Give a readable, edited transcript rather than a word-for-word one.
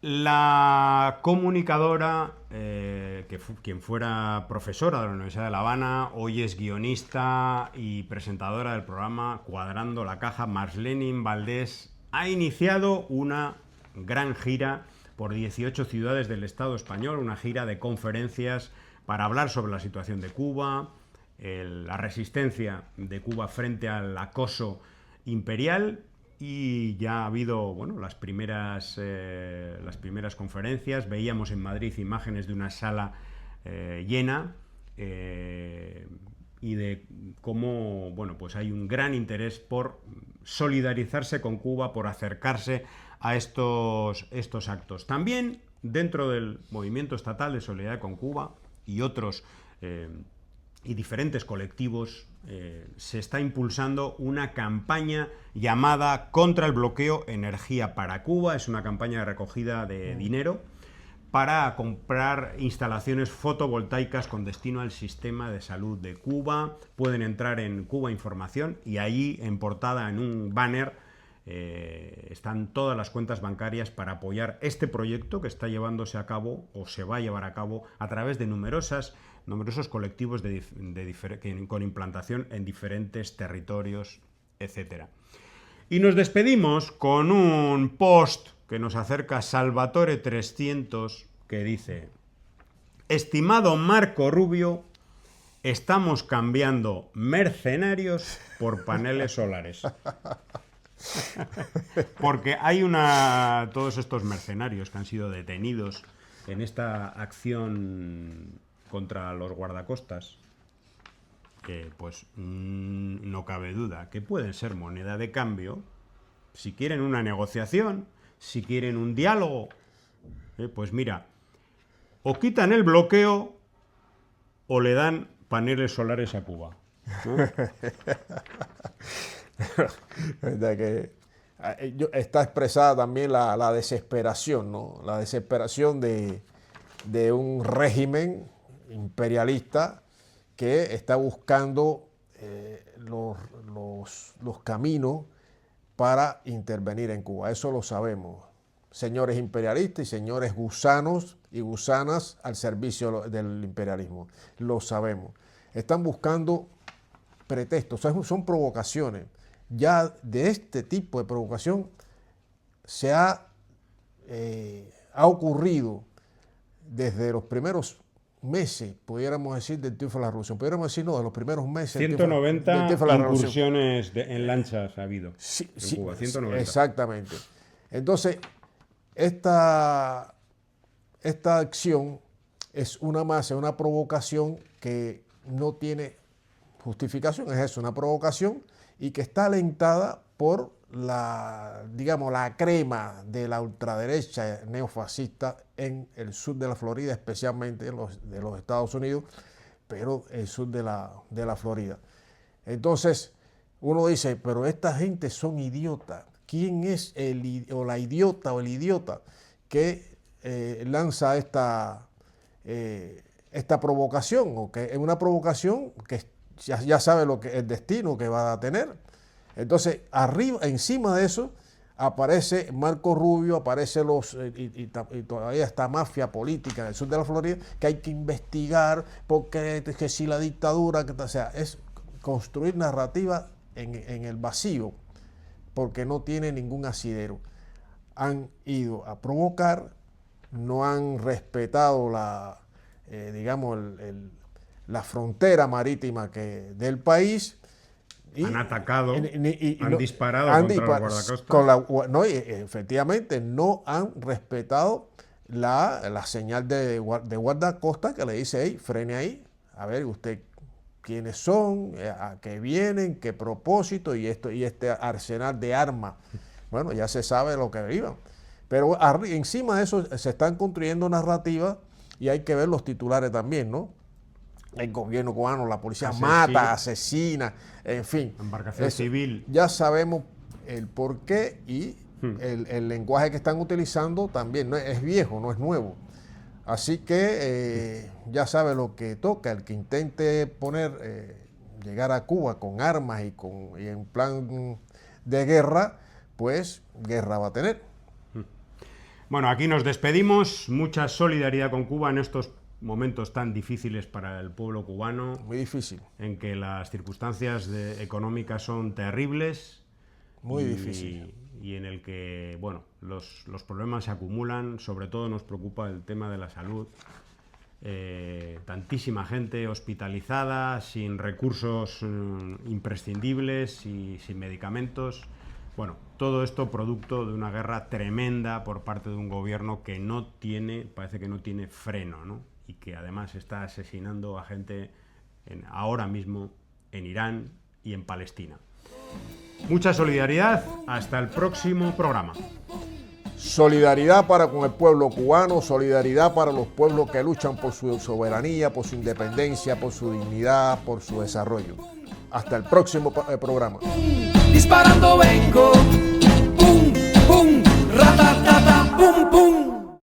La comunicadora, quien fuera profesora de la Universidad de La Habana, hoy es guionista y presentadora del programa Cuadrando la Caja, Marlene Valdés, ha iniciado una gran gira por 18 ciudades del Estado español, una gira de conferencias para hablar sobre la situación de Cuba, la resistencia de Cuba frente al acoso imperial, y ya ha habido, bueno, las primeras conferencias. Veíamos en Madrid imágenes de una sala llena, y de cómo, bueno, pues hay un gran interés por solidarizarse con Cuba, por acercarse a estos actos. También dentro del movimiento estatal de solidaridad con Cuba y otros y diferentes colectivos, se está impulsando una campaña llamada Contra el bloqueo, energía para Cuba. Es una campaña de recogida de dinero para comprar instalaciones fotovoltaicas con destino al sistema de salud de Cuba. Pueden entrar en Cuba Información y allí, en portada, en un banner, están todas las cuentas bancarias para apoyar este proyecto que está llevándose a cabo, o se va a llevar a cabo, a través de numerosos colectivos con implantación en diferentes territorios, etcétera. Y nos despedimos con un post que nos acerca Salvatore 300, que dice: estimado Marco Rubio, estamos cambiando mercenarios por paneles solares. Porque hay todos estos mercenarios que han sido detenidos en esta acción contra los guardacostas, pues no cabe duda que pueden ser moneda de cambio si quieren una negociación, si quieren un diálogo. Pues mira, o quitan el bloqueo o le dan paneles solares a Cuba. ¿Verdad que está expresada también la desesperación, ¿no? La desesperación de un régimen imperialista que está buscando los caminos para intervenir en Cuba. Eso lo sabemos. Señores imperialistas y señores gusanos y gusanas al servicio del imperialismo. Lo sabemos. Están buscando pretextos, son provocaciones. Ya de este tipo de provocación ha ocurrido desde los primeros meses, pudiéramos decir, del triunfo de la revolución. Pudiéramos decir, no, de los primeros meses del triunfo 190 de la revolución. incursiones en lanchas ha habido Sí, en sí, Cuba, 190. exactamente. Entonces, esta acción es una masa, una provocación que no tiene justificación, es eso, una provocación, y que está alentada por digamos, la crema de la ultraderecha neofascista en el sur de la Florida, especialmente de los Estados Unidos, pero el sur de la Florida. Entonces, uno dice, pero esta gente son idiotas. ¿Quién es la idiota o el idiota que lanza esta provocación? O que es una provocación que ya sabe el destino que va a tener. Entonces, arriba, encima de eso, aparece Marco Rubio, aparece y todavía esta mafia política en el sur de la Florida, que hay que investigar, porque que si la dictadura, o sea, es construir narrativa en el vacío, porque no tiene ningún asidero. Han ido a provocar, no han respetado digamos, la frontera marítima del país. Han atacado, han No, disparado contra los guardacostas. no, efectivamente, no han respetado la señal de guardacosta que le dice, hey, frene ahí, a ver, usted quiénes son, a qué vienen, qué propósito y este arsenal de armas. Bueno, ya se sabe lo que iban. Pero encima de eso se están construyendo narrativas y hay que ver los titulares también, ¿no? El gobierno cubano, la policía mata, asesina, en fin. Embarcación civil. Ya sabemos el porqué y el lenguaje que están utilizando también es viejo, no es nuevo. Así que ya sabe lo que toca. El que intente llegar a Cuba con armas y en plan de guerra, pues guerra va a tener. Bueno, aquí nos despedimos. Mucha solidaridad con Cuba en estos momentos tan difíciles para el pueblo cubano. Muy difícil. En que las circunstancias económicas son terribles. Muy difícil. Y en el que, bueno, los problemas se acumulan. Sobre todo nos preocupa el tema de la salud. Tantísima gente hospitalizada, sin recursos imprescindibles y sin medicamentos. Bueno, todo esto producto de una guerra tremenda por parte de un gobierno que parece que no tiene freno, ¿no? Y que además está asesinando a gente ahora mismo en Irán y en Palestina. Mucha solidaridad, hasta el próximo programa. Solidaridad para con el pueblo cubano, solidaridad para los pueblos que luchan por su soberanía, por su independencia, por su dignidad, por su desarrollo. Hasta el próximo programa. Disparando vengo, pum, pum, ratatata, pum, pum.